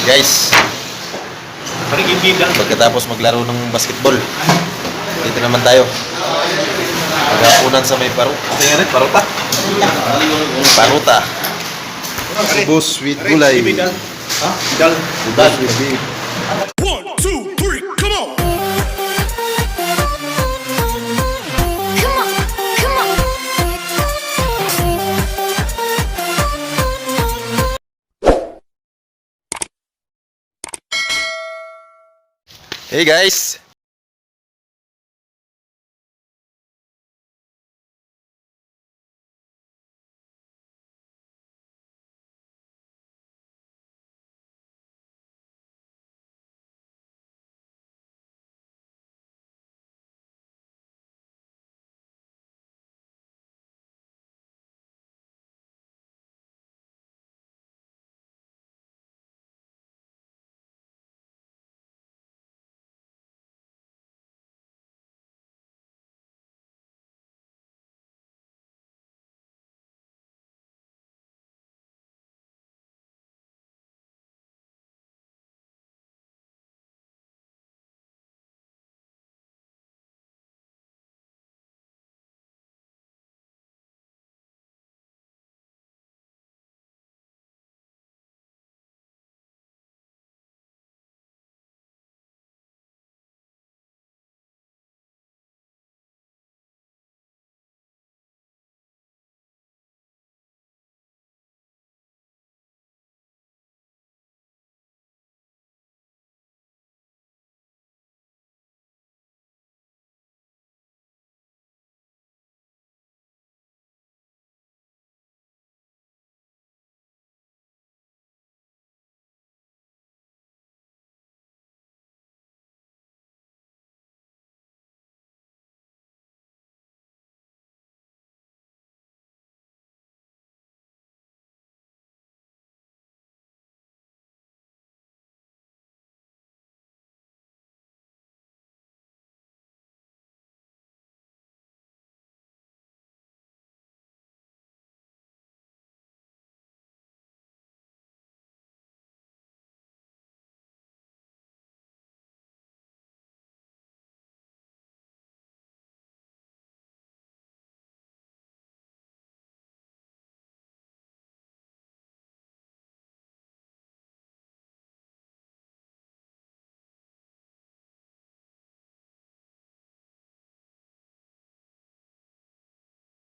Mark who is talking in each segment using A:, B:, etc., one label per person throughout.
A: Guys, pagkatapos maglaro ng basketball, dito naman tayo. Magapunan sa may paruta. Ubos with gulay. Ubos with beef.
B: 1, 2, 3, come on!
A: Hey guys!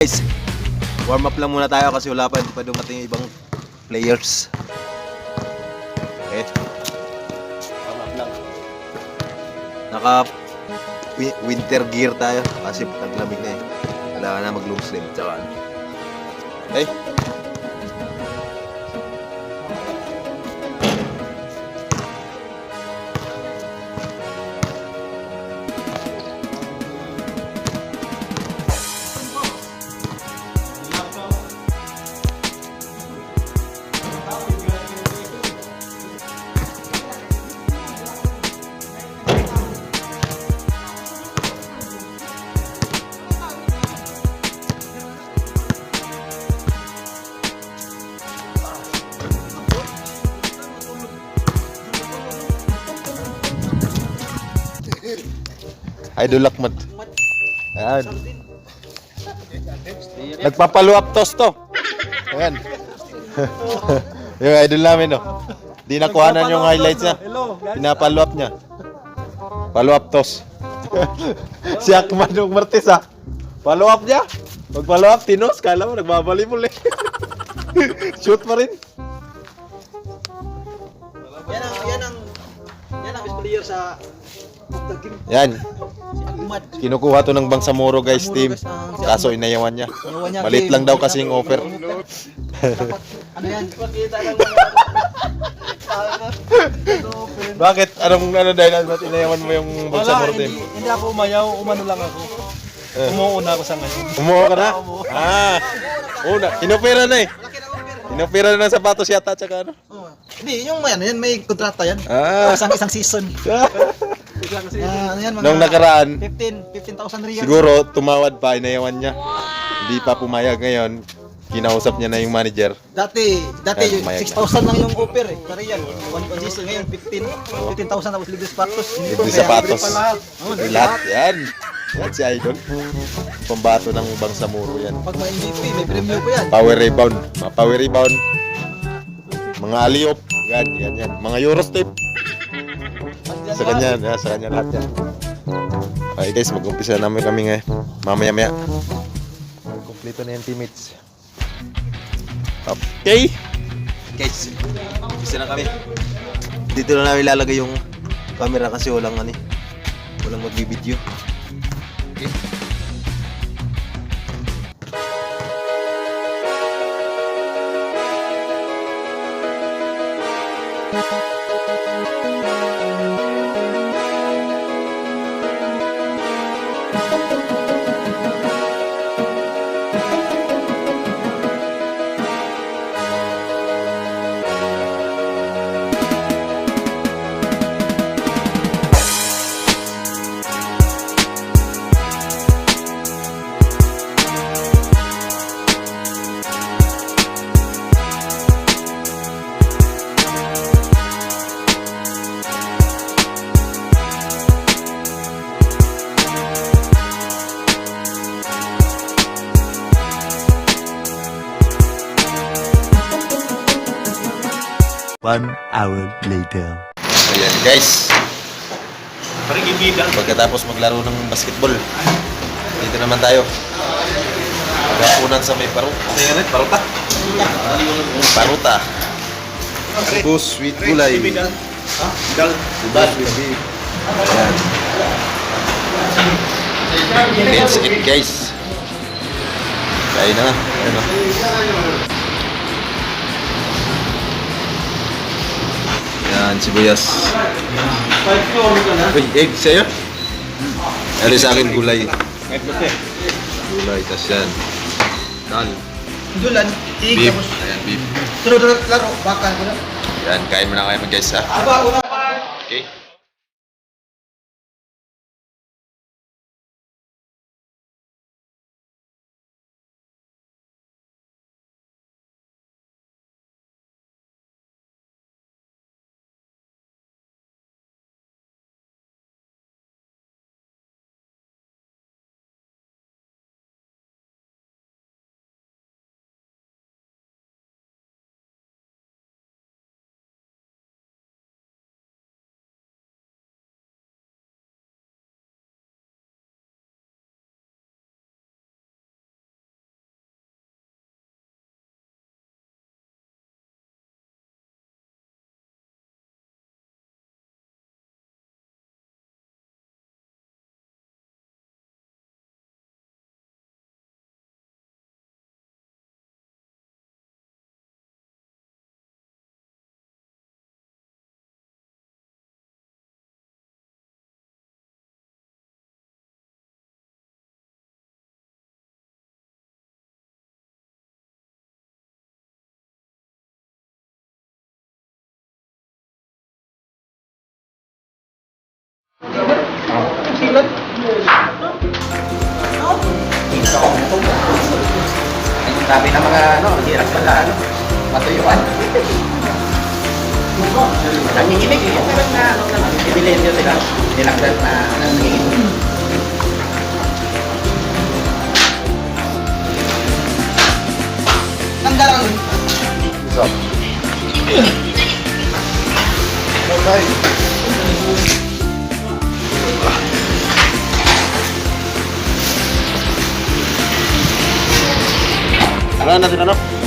A: Guys, warm up lang muna tayo kasi wala pa, hindi pa dumating yung ibang players. Okay. Warm up lang. Naka winter gear tayo kasi taglamig na eh. Kailangan na mag long sleeve tsaka ano. Okay. Idol Lakmat. Ayan. Nagpapalo up toss to. Ayan. Yung idol namin, no. Di nakuhanan yung highlights niya. Pinapalo up niya. Follow up toss. Si Akman yung Martes, ha. Follow up niya. Pag follow up, tinos. Kala mo, nagbabali-muli. Shoot pa rin.
C: Yan ang best player sa
A: Yan. Kinukuha to ng Bangsamoro guys team. Kaso inayawan niya. Malit lang daw kasi yung offer.
C: Ano yan?
A: Bakit? Anong dahil ba't inayawan mo yung Bangsamoro team?
C: Hindi ako umayaw, umano lang ako. Umuuna ako sa ngayon.
A: Umuha ka na? Una. Inopera na eh. Inopera na ng sapatos yata tsaka ano?
C: Hindi, yung may kontrata yan. Isang season. Ano yan, mga
A: Nung nakaraan,
C: 15,000 riyal.
A: siguro tumawad pa, inayawan niya. Hindi pa pumayag ngayon. kinausap niya na yung manager.
C: Dati
A: Yan, mayag
C: 6,000 lang yung offer eh. Sa Real. 1 consistent ngayon 15,000 tapos libre sapatos.
A: Libre sapatos.
C: Oh, libre
A: Lahat yan. Yan si Idol. Pambato ng Bangsamoro yan.
C: Pag ma-MVP, may premyo po yan.
A: Power rebound. Mga power rebound. Mga aliop. Yan. Mga Eurostep. Sa kanya lahat yan. Okay guys, mag-umpisa namin kami ngayon. Mamaya-maya. Kompleto na yung teammates. Okay. Guys, umpisa na kami. Dito na namin ilalagay yung camera kasi walang magbibideo. Okay.
D: One hour later.
A: Ayan guys. Pagkatapos maglaro ng basketball, dito naman tayo. Pagkapunan sa may paruta. Bus sweet gulay. Bus with beef. Let's eat guys. Kain na. Ayan o. Yan, sibuyas. Uy, egg sa'yo? Ano sa akin gulay. Gulay, tas yan. Dal.
C: Dulan,
A: Beef. Ayan, beef.
C: Sunod laro, baka ko na.
A: Yan, kain mo na kayo guys ha.
C: Aba, una.
A: Okay.
E: Sabi ng mga hirap pala, matuyuan. Nanginginig yung meron na bibilin nyo sila. Nilakdat na nanginginig.
C: Nanggalang.
A: Ano natin ano?